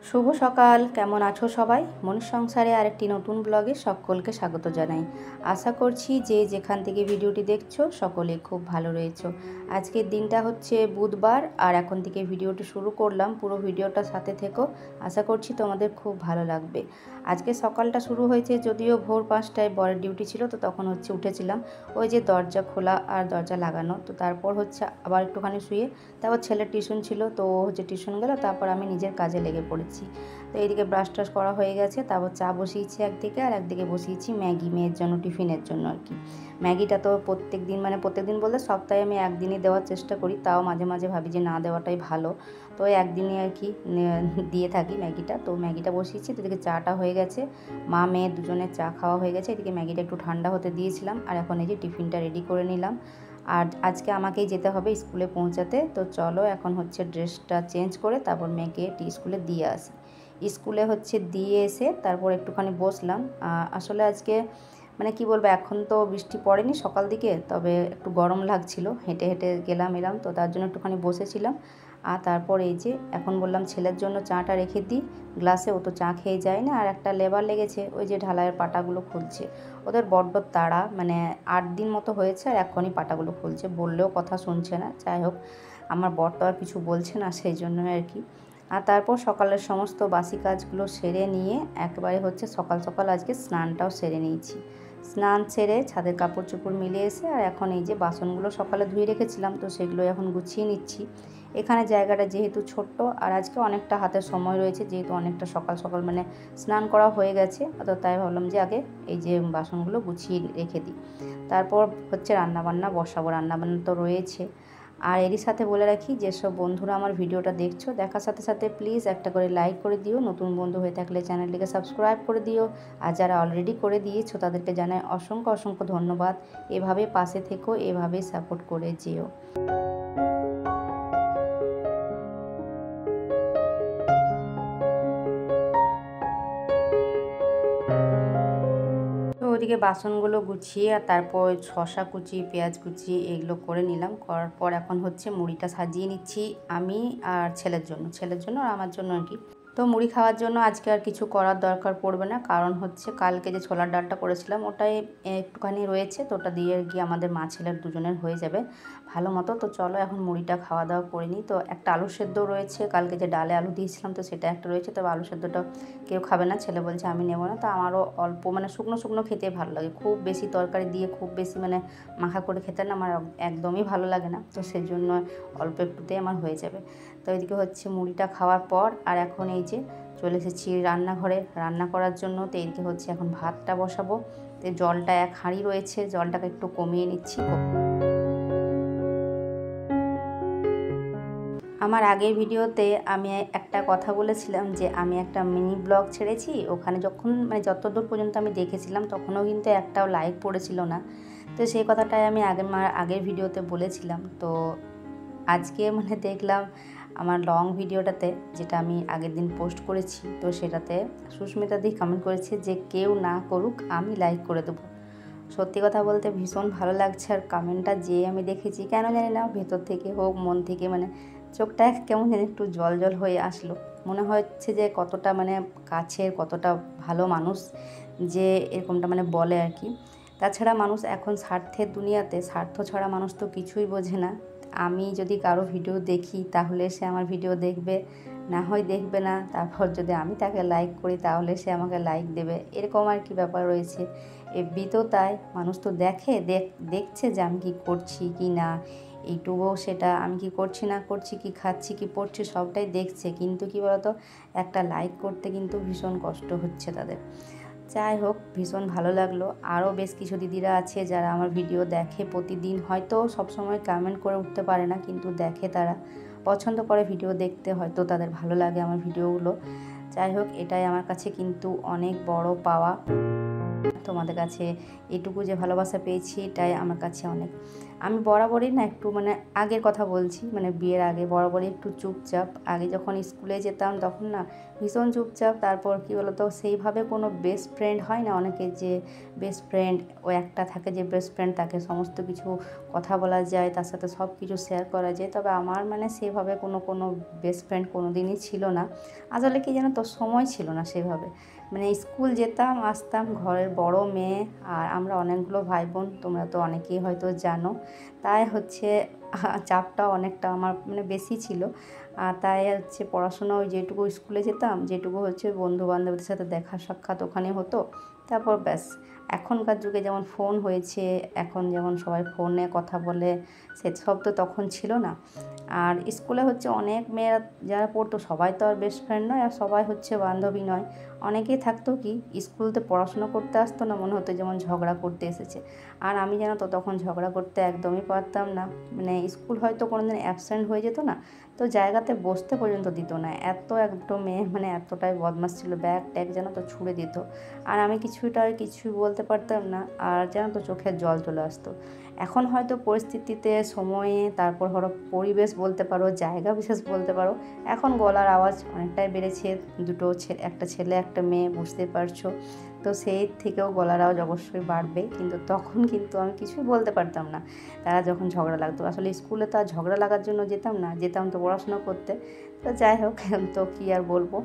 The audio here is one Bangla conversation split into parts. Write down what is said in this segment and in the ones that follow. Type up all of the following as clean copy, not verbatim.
শুভ সকাল। কেমন আছো সবাই? মনের সংসারে আরেকটি নতুন ব্লগে সকলকে স্বাগত জানাই। আশা করছি যে যেখান থেকে ভিডিওটি দেখছো সকলে খুব ভালো রয়েছো। আজকের দিনটা হচ্ছে বুধবার আর এখন থেকে ভিডিওটি শুরু করলাম। পুরো ভিডিওটা সাথে থেকো, আশা করছি তোমাদের খুব ভালো লাগবে। আজকে সকালটা শুরু হয়েছে, যদিও ভোর 5টায় বরের ডিউটি ছিল, তো তখন উঠেছিলাম ওই যে দরজা খোলা আর দরজা লাগানো। তো তারপর আবার একটুখানি শুয়ে, তারপর ছেলের টিউশন ছিল, তো টিউশন গেল, তারপর আমি নিজের কাজে লেগে পড়েছি। তো এইদিকে ব্রাশ টাশ করা হয়ে গেছে, তারপর চা বসিয়েছি একদিকে, আর একদিকে বসিয়েছি ম্যাগি, মেয়ের জন্য টিফিনের জন্য আর কি। ম্যাগিটা তো প্রত্যেক দিন বলতে সপ্তাহে আমি একদিনই দেওয়ার চেষ্টা করি, তাও মাঝে মাঝে ভাবি যে না দেওয়াটাই ভালো, তো একদিনই আর কি দিয়ে থাকি ম্যাগিটা। তো ম্যাগিটা বসিয়েছি, তো এদিকে চাটা হয়ে গেছে, মা মেয়ে দুজনের চা খাওয়া হয়ে গেছে। এদিকে ম্যাগিটা একটু ঠান্ডা হতে দিয়েছিলাম, আর এখন এই যে টিফিনটা রেডি করে নিলাম। আর আজকে আমাকেই যেতে হবে স্কুলে পৌঁছাতে, তো চলো এখন ড্রেসটা চেঞ্জ করে তারপর মেয়েকে স্কুলে দিয়ে আসি। স্কুলে দিয়ে এসে তারপর একটুখানি বসলাম। আসলে আজকে মানে কি বলবো, এখন তো বৃষ্টি পড়েনি সকাল দিকে, তবে একটু গরম লাগছিল, হেঁটে হেঁটে এলাম, তো তার জন্য একটুখানি বসেছিলাম। আর তারপর এই যে এখন বললাম ছেলের জন্য চাটা রেখে দিই গ্লাসে, ও তো চা খেয়ে যায় না। আর একটা লেবার লেগেছে, ওই যে ঢালাইয়ের পাটাগুলো খুলছে, ওদের বড্ড তাড়া, মানে 8 দিন মতো হয়েছে আর এখনই পাটাগুলো খুলছে, বললেও কথা শুনছে না। যাই হোক, আমার বর তো আর কিছু বলছে না, সেই জন্য আর কি। আর তারপর সকালের সমস্ত বাসি কাজগুলো সেরে নিয়ে একেবারে সকাল সকাল আজকে স্নানটাও সেরে নিয়েছি। স্নান সেরে ছাদের কাপড় চোপড় মিলে এসে আর এখন এই যে বাসনগুলো সকালে ধুয়ে রেখেছিলাম, তো সেগুলো এখন গুছিয়ে নিচ্ছি। এখানে জায়গাটা যেহেতু ছোট্ট আর আজকে অনেকটা হাতের সময় রয়েছে, যেহেতু অনেকটা সকাল সকাল মানে স্নান করা হয়ে গেছে, তো তাই ভাবলাম যে আগে এই যে বাসনগুলো গুছিয়ে রেখে দিই। তারপর রান্নাবান্না বসাবো, রান্নাবান্না তো রয়েছে। আর এরই সাথে বলে রাখি, যেসব বন্ধুরা আমার ভিডিওটা দেখছো, দেখার সাথে সাথে প্লিজ একটা করে লাইক করে দিও, নতুন বন্ধু হয়ে থাকলে চ্যানেলটিকে সাবস্ক্রাইব করে দিও, আর যারা অলরেডি করে দিয়েছো তাদেরকে জানাই অসংখ্য অসংখ্য ধন্যবাদ। এভাবে পাশে থেকো, এভাবেই সাপোর্ট করে যেও। তো ওদিকে বাসনগুলো গুছিয়ে আর তারপর শসা কুচি, পেঁয়াজ কুচি এগুলো করে নিলাম। করার পর এখন মুড়িটা সাজিয়ে নিচ্ছি আমি আর ছেলের জন্য আর আমার জন্য আর কি। তো মুড়ি খাওয়ার জন্য আজকে আর কিছু করার দরকার পড়বে না, কারণ কালকে যে ছোলার ডালটা করেছিলাম ওটাই একটুখানি রয়েছে, তো ওটা দিয়ে আর কি আমাদের মা ছেলের দুজনের হয়ে যাবে ভালো মতো। তো চলো এখন মুড়িটা খাওয়া দাওয়া করে নিই। তো একটা আলু সেদ্ধ রয়েছে, কালকে যে ডালে আলু দিয়েছিলাম তো সেটা একটা রয়েছে, তবে আলু সেদ্ধটা কেউ খাবে না, ছেলে বলছে আমি নেবো না। তো আমারও অল্প মানে শুকনো শুকনো খেতে ভালো লাগে, খুব বেশি তরকারি দিয়ে খুব বেশি মানে মাখা করে খেতে না আমার একদমই ভালো লাগে না, তো সেই জন্য অল্প একটুতেই আমার হয়ে যাবে। তো এদিকে মুড়িটা খাওয়ার পর আর এখন এই যে চলে এসেছি রান্নাঘরে রান্না করার জন্য। তো এদিকে এখন ভাতটা বসাবো। তো জলটা 1 হাঁড়ি রয়েছে, জলটাকে একটু কমিয়ে নিচ্ছি। আমার আগের ভিডিওতে আমি একটা কথা বলেছিলাম যে আমি একটা মিনি ব্লগ ছেড়েছি, ওখানে যতদূর পর্যন্ত আমি দেখেছিলাম তখনও কিন্তু একটাও লাইক পড়েছিল না। তো সেই কথাটাই আমি আগের ভিডিওতে বলেছিলাম। তো আজকে দেখলাম আমার লং ভিডিওটাতে, যেটা আমি আগের দিন পোস্ট করেছি, তো সেটাতে সুস্মিতা দি কমেন্ট করেছে যে কেউ না করুক আমি লাইক করে দেবো। সত্যি কথা বলতে ভীষণ ভালো লাগছে, আর কমেন্টটা যে আমি দেখেছি কেন জানি না, ভেতর থেকে হোক মন থেকে চোখটা কেমন যেন একটু জল জল হয়ে আসলো। মনে হচ্ছে যে কতটা কাছের, কতটা ভালো মানুষ যে এরকমটা বলে আর কি। তাছাড়া মানুষ এখন স্বার্থের দুনিয়াতে, স্বার্থ ছাড়া মানুষ তো কিছুই বোঝে না। আমি যদি কারো ভিডিও দেখি তাহলে সে আমার ভিডিও দেখবে, না হয় দেখবে না। তারপর যদি আমি তাকে লাইক করি তাহলে সে আমাকে লাইক দেবে, এরকম আর কি ব্যাপার রয়েছে। এফবিতেও তাই, মানুষ তো দেখছে যে আমি কি করছি কি না, ইউটিউবেও সেটা আমি কি করছি না করছি, কি খাচ্ছি কি পড়ছি সবটাই দেখছে, কিন্তু কি বলতো, একটা লাইক করতে কিন্তু ভীষণ কষ্ট হচ্ছে তাদের। যাই হোক, ভীষণ ভালো লাগলো। আরও বেশ কিছু দিদিরা আছে যারা আমার ভিডিও দেখে প্রতিদিন, হয়তো সবসময় কমেন্ট করে উঠতে পারে না, কিন্তু দেখে, তারা পছন্দ করে ভিডিও দেখতে, হয়তো তাদের ভালো লাগে আমার ভিডিওগুলো। যাই হোক, এটাই আমার কাছে কিন্তু অনেক বড় পাওয়া। তোমাদের কাছে এটুকু যে ভালোবাসা পেয়েছি এটাই আমার কাছে অনেক। আমি বরাবরই না একটু মানে আগের কথা বলছি, মানে বিয়ের আগে বরাবরই একটু চুপচাপ। আগে যখন স্কুলে যেতাম তখন না ভীষণ চুপচাপ। তারপর কী বলতো, সেইভাবে কোনো বেস্ট ফ্রেন্ড হয় না অনেকে, যে বেস্ট ফ্রেন্ড ও একটা থাকে যে বেস্ট ফ্রেন্ড, তাকে সমস্ত কিছু কথা বলা যায়, তার সাথে সব কিছু শেয়ার করা যায়। তবে আমার মানে সেভাবে কোনো বেস্ট ফ্রেন্ড কোনো দিনই ছিল না। আসলে কি জানো তো, সময় ছিল না সেভাবে। মানে স্কুল যেতাম আসতাম, ঘরের বড় মেয়ে, আর আমরা অনেকগুলো ভাই বোন, তোমরা তো অনেকেই হয়তো জানো। তাই হচ্ছে চাপটা অনেকটা আমার মানে বেশি ছিল। আর তাই হচ্ছে পড়াশোনা ওই যেটুকু স্কুলে যেতাম, যেটুকু হচ্ছে বন্ধু বান্ধবদের সাথে দেখা সাক্ষাৎ ওখানে হতো, তারপর ব্যাস। এখনকার যুগে যেমন ফোন হয়েছে, এখন যেমন সবাই ফোনে কথা বলে, সেসব তো তখন ছিল না। আর স্কুলে হচ্ছে অনেক মেয়েরা যারা পড়তো সবাই তো আর বেস্ট ফ্রেন্ড নয়, আর সবাই হচ্ছে বান্ধবী নয়। অনেকেই থাকতো কি স্কুলতে পড়াশোনা করতে আসতো না, মনে হতো যেমন ঝগড়া করতে এসেছে। আর আমি জানো তো তখন ঝগড়া করতে একদমই পারতাম না। মানে স্কুল হয়তো কোনোদিন অ্যাবসেন্ট হয়ে যেত না, তো জায়গাতে বসতে পর্যন্ত দিত না। একটা মেয়ে মানে এতটাই বদমাশ ছিল, ব্যাগ ট্যাগ যেন তো ছুঁড়ে দিত। আর আমি কিছুই বলতে পারতাম না, আর যেন তো চোখের জল চলে আসতো। এখন হয়তো পরিস্থিতিতে, সময়ে, তারপর হলো পরিবেশ বলতে পারো, জায়গা বিশেষ বলতে পারো, এখন গলার আওয়াজ অনেকটাই বেড়েছে। একটা ছেলে একটা মেয়ে, বুঝতে পারছো। তো সেই থেকেও গলার আওয়াজ অবশ্যই বাড়বে, কিন্তু তখন কিন্তু আমি কিছুই বলতে পারতাম না। তারা যখন ঝগড়া লাগতো, আসলে স্কুলে তো আর ঝগড়া লাগার জন্য যেতাম না, যেতাম তো পড়াশোনা করতে। তো যাই হোক, তো কী আর বলবো।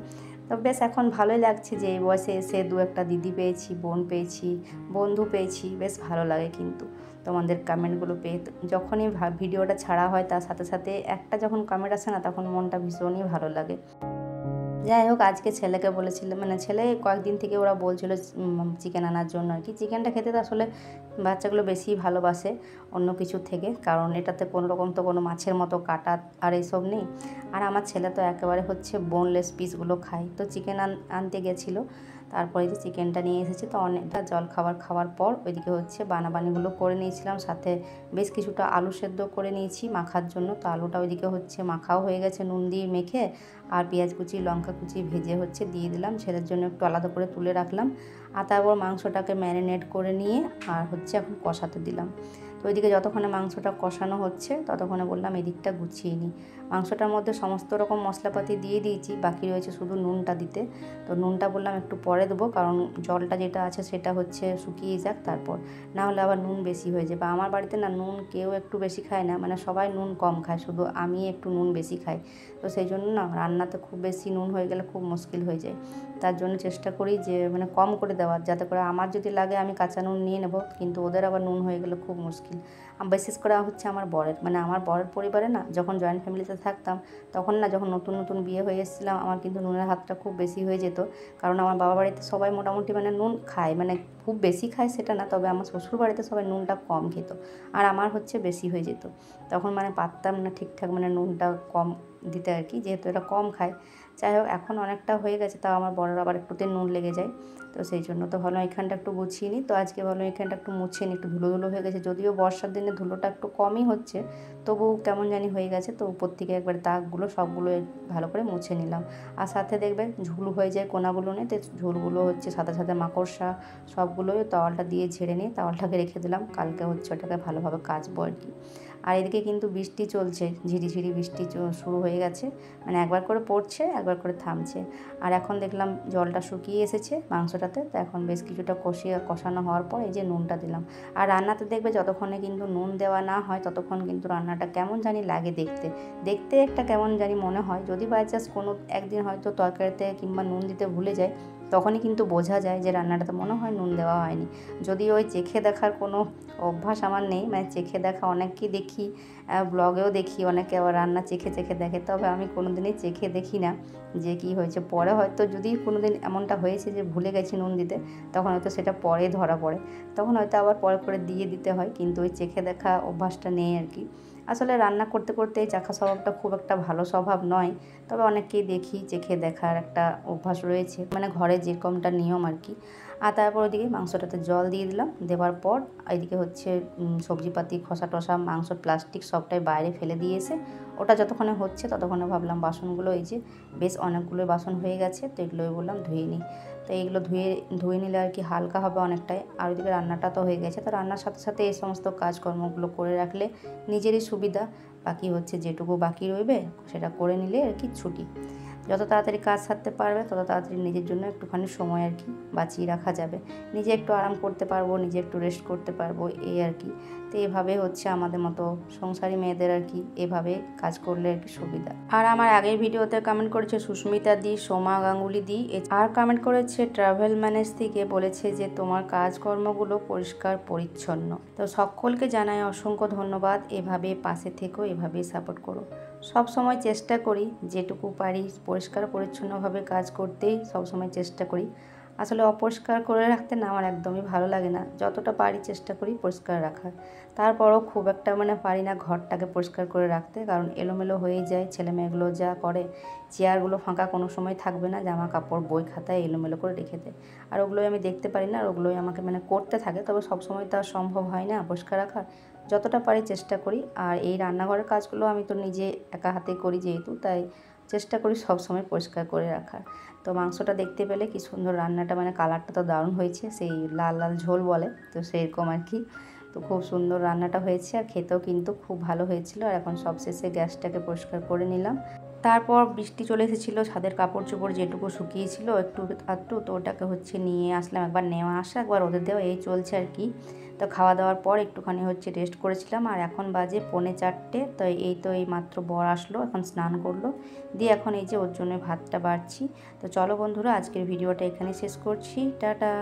তো বেশ এখন ভালোই লাগছে যে এই বয়সে এসে দু একটা দিদি পেয়েছি, বোন পেয়েছি, বন্ধু পেয়েছি, বেশ ভালো লাগে। কিন্তু তোমাদের কমেন্টগুলো পেয়ে যখনই ভিডিওটা ছাড়া হয়, তার সাথে সাথে একটা যখন কমেন্ট আসে না, তখন মনটা ভীষণই ভালো লাগে। যাই হোক, আজকে ছেলেকে বলেছিলাম, মানে ছেলে কয়েকদিন থেকে ওরা বলছিল চিকেন আনার জন্য আর কি। চিকেনটা খেতে তো আসলে বাচ্চাগুলো বেশি ভালোবাসে অন্য কিছুর থেকে, কারণ এটাতে কোনো রকম তো কোনো মাছের মতো কাটা আর এইসব নেই। আর আমার ছেলে তো একেবারে হচ্ছে বোনলেস পিসগুলো খায়। তো চিকেন আনতে গেছিলো, তারপরে যে চিকেনটা নিয়ে এসেছে। তো অনেকটা জল খাওয়ার পর ওইদিকে হচ্ছে বানাবানিগুলো করে নিয়েছিলাম, সাথে বেশ কিছুটা আলু সেদ্ধ করে নিয়েছি মাখার জন্য। তো আলুটা ওইদিকে হচ্ছে মাখাও হয়ে গেছে নুন দিয়ে মেখে, আর পেঁয়াজ কুচি লঙ্কা কুচি ভেজে হচ্ছে দিয়ে দিলাম, ছেলের জন্য একটু আলাদা করে তুলে রাখলাম। আর তারপর মাংসটাকে ম্যারিনেট করে নিয়ে আর হচ্ছে এখন কষাতে দিলাম। তো ওইদিকে যতক্ষণে মাংসটা কষানো হচ্ছে ততক্ষণে বললাম এদিকটা গুছিয়ে নিই। মাংসটার মধ্যে সমস্ত রকম মশলাপাতি দিয়ে দিয়েছি, বাকি রয়েছে শুধু নুনটা দিতে। তো নুনটা বললাম একটু পরে দেবো, কারণ জলটা যেটা আছে সেটা হচ্ছে শুকিয়ে যাক, তারপর না হলে আবার নুন বেশি হয়ে যাবে। আমার বাড়িতে না নুন কেউ একটু বেশি খায় না, মানে সবাই নুন কম খায়, শুধু আমি একটু নুন বেশি খাই। তো সেই জন্য না রান্নাতে খুব বেশি নুন হয়ে গেলে খুব মুশকিল হয়ে যায়। তার জন্য চেষ্টা করি যে মানে কম করে দেওয়ার, যাতে করে আমার যদি লাগে আমি কাঁচা নুন নিয়ে নেব, কিন্তু ওদের আবার নুন হয়ে গেলে খুব মুশকিল। বিশেষ করে হচ্ছে আমার বরের পরিবারে না, যখন জয়েন্ট ফ্যামিলিতে থাকতাম তখন না, যখন নতুন নতুন বিয়ে হয়ে এসেছিলাম, আমার কিন্তু নুনের হাতটা খুব বেশি হয়ে যেত। কারণ আমার বাবা বাড়িতে সবাই মোটামুটি মানে নুন খায়, মানে খুব বেশি খায় সেটা না, তবে আমার শ্বশুর বাড়িতে সবাই নুনটা কম খেত, আর আমার হচ্ছে বেশি হয়ে যেত। তখন মানে পারতাম না ঠিকঠাক মানে নুনটা কম দিতে আর কি, যেহেতু এটা কম খায়। যাই হোক, এখন অনেকটা হয়ে গেছে, তাও আমার বড়রা আবার একটুতে নুন লেগে যায়। তো সেই জন্য তো ভালো এখানটা একটু গুছিয়ে নিই। তো আজকে ভালো এখানটা একটু মুছিয়ে নিই, একটু ধুলো ধুলো হয়ে গেছে, যদিও বর্ষার দিনে ধুলোটা একটু কমই হচ্ছে, তবু কেমন জানি হয়ে গেছে। তো উপর থেকে একবার দাগগুলো সবগুলো ভালো করে মুছে নিলাম। আর সাথে দেখবে ঝুল হয়ে যায় কোনাগুলো নিয়ে, তো ঝুলগুলো হচ্ছে সাথে সাথে মাকড়সা সবগুলোই তাওয়ালটা দিয়ে ঝেড়ে নিয়ে তাওয়ালটাকে রেখে দিলাম, কালকে হচ্ছে ওটাকে ভালোভাবে কাচবো আর কি। আর এদিকে কিন্তু বৃষ্টি চলছে, ঝিরিঝিরি বৃষ্টি শুরু হয়ে গেছে, মানে একবার করে পড়ছে একবার করে থামছে। আর এখন দেখলাম জলটা শুকিয়ে এসেছে মাংসটাতে, তো এখন বেশ কিছুটা কষানো হওয়ার পর এই যে নুনটা দিলাম। আর রান্নাতে দেখবে যতক্ষণে কিন্তু নুন দেওয়া না হয় ততক্ষণ কিন্তু রান্নাটা কেমন জানি লাগে দেখতে, দেখতে একটা কেমন জানি মনে হয়। যদি বাই চান্স কোনো একদিন হয়তো তরকারিতে কিংবা নুন দিতে ভুলে যায়, তখনই কিন্তু বোঝা যায় যে রান্নাটাতে মনে হয় নুন দেওয়া হয়নি। যদি ওই চেখে দেখার কোনো অভ্যাস আমার নেই, মানে চেখে দেখা অনেককেই দেখি, ব্লগেও দেখি অনেকে আবার রান্না চেখে চেখে দেখে, তবে আমি কোনো দিনই চেখে দেখি না যে কি হয়েছে। পরে হয়তো যদি কোনো দিন এমনটা হয়েছে যে ভুলে গেছি নুন দিতে, তখন হয়তো সেটা পরে ধরা পড়ে, তখন হয়তো আবার পরে করে দিয়ে দিতে হয়, কিন্তু ওই চেখে দেখা অভ্যাসটা নেই আর কি। আসলে রান্না করতে করতে এই চাখা স্বভাবটা খুব একটা ভালো স্বভাব নয়, তবে অনেককেই দেখি চেখে দেখার একটা অভ্যাস রয়েছে, মানে ঘরে যেরকমটা নিয়ম আর কি। আর তারপর ওইদিকে মাংসটাতে জল দিয়ে দিলাম, দেওয়ার পর এদিকে হচ্ছে সবজিপাতি খোসা টোসা মাংস প্লাস্টিক সবটাই বাইরে ফেলে দিয়ে এসে ওটা যতক্ষণে হচ্ছে ততক্ষণে ভাবলাম বাসনগুলো এই যে বেশ অনেকগুলো বাসন হয়ে গেছে, তো এগুলোই বললাম ধুয়ে নিই। তো এইগুলো ধুয়ে নিলে আর কি হালকা হবে অনেকটাই। আর ওইদিকে রান্নাটা তো হয়ে গেছে, তো রান্নার সাথে সাথে এই সমস্ত কাজকর্মগুলো করে রাখলে নিজেরই সুবিধা। বাকি হচ্ছে যেটুকু বাকি রইবে সেটা করে নিলে আর কি ছুটি। যত তাড়াতাড়ি কাজ সারতে পারবে তত তাড়াতাড়ি নিজের জন্য একটুখানি সময় আর কি বাঁচিয়ে রাখা যাবে, নিজে একটু আরাম করতে পারবো, নিজে একটু রেস্ট করতে পারবো, এই আর কি। তো এভাবে হচ্ছে আমাদের মতো সংসারী মেয়েদের আর কি এভাবে কাজ করলে আর কি সুবিধা। আর আমার আগের ভিডিওতে কমেন্ট করেছে সুস্মিতা দি, সোমা গাঙ্গুলি দি, আর কমেন্ট করেছে ট্রাভেল ম্যানেজ থেকে, বলেছে যে তোমার কাজকর্মগুলো পরিষ্কার পরিচ্ছন্ন। তো সকলকে জানাই অসংখ্য ধন্যবাদ। এভাবে পাশে থেকো, এভাবে সাপোর্ট করো। সব সময় চেষ্টা করি যেটুকু পারি পরিষ্কার পরিচ্ছন্নভাবে কাজ করতেই সব সময় চেষ্টা করি। আসলে অপরিষ্কার করে রাখতে না আমার একদমই ভালো লাগে না, যতটা পারি চেষ্টা করি পরিষ্কার রাখার। তারপরও খুব একটা পারি না ঘরটাকে পরিষ্কার করে রাখতে, কারণ এলোমেলো হয়ে যায়। ছেলেমেয়েগুলো যা করে, চেয়ারগুলো ফাঁকা কোনো সময় থাকবে না, জামা কাপড় বই খাতায় এলোমেলো করে রেখে দেয়। আর ওগুলোই আমি দেখতে পারি না, আর ওগুলোই আমাকে করতে থাকে। তবে সবসময় তো আর সম্ভব হয় না পরিষ্কার রাখার, যতটা পারি চেষ্টা করি। আর এই রান্নাঘরের কাজগুলো আমি তো নিজে একা হাতে করি যেহেতু, তাই চেষ্টা করি সবসময় পরিষ্কার করে রাখার। তো মাংসটা দেখতে পেলে কি সুন্দর রান্নাটা, কালারটা তো দারুণ হয়েছে, সেই লাল লাল ঝোল বলে তো সেরকম আর কি। তো খুব সুন্দর রান্নাটা হয়েছে, আর খেতেও কিন্তু খুব ভালো হয়েছিল। আর এখন সবশেষে গ্যাসটাকে পরিষ্কার করে নিলাম। তারপর বৃষ্টি চলে এসেছিলো, ছাদের কাপড় চোপড় যেটুকু শুকিয়েছিল একটু আধটু, তো ওটাকে নিয়ে আসলাম, একবার নেওয়া আসা একবার ওদের দেওয়া, এই চলছে আর কি। তো খাওয়া দাওয়ার পর একটুখানি রেস্ট করেছিলাম। আর এখন বাজে 3:45। তো এই মাত্র বর আসলো, এখন স্নান করলো, দিয়ে এখন এই যে ওর জন্য ভাতটা বাড়ছি। তো চলো বন্ধুরা, আজকের ভিডিওটা এখানে শেষ করছি, টাটা।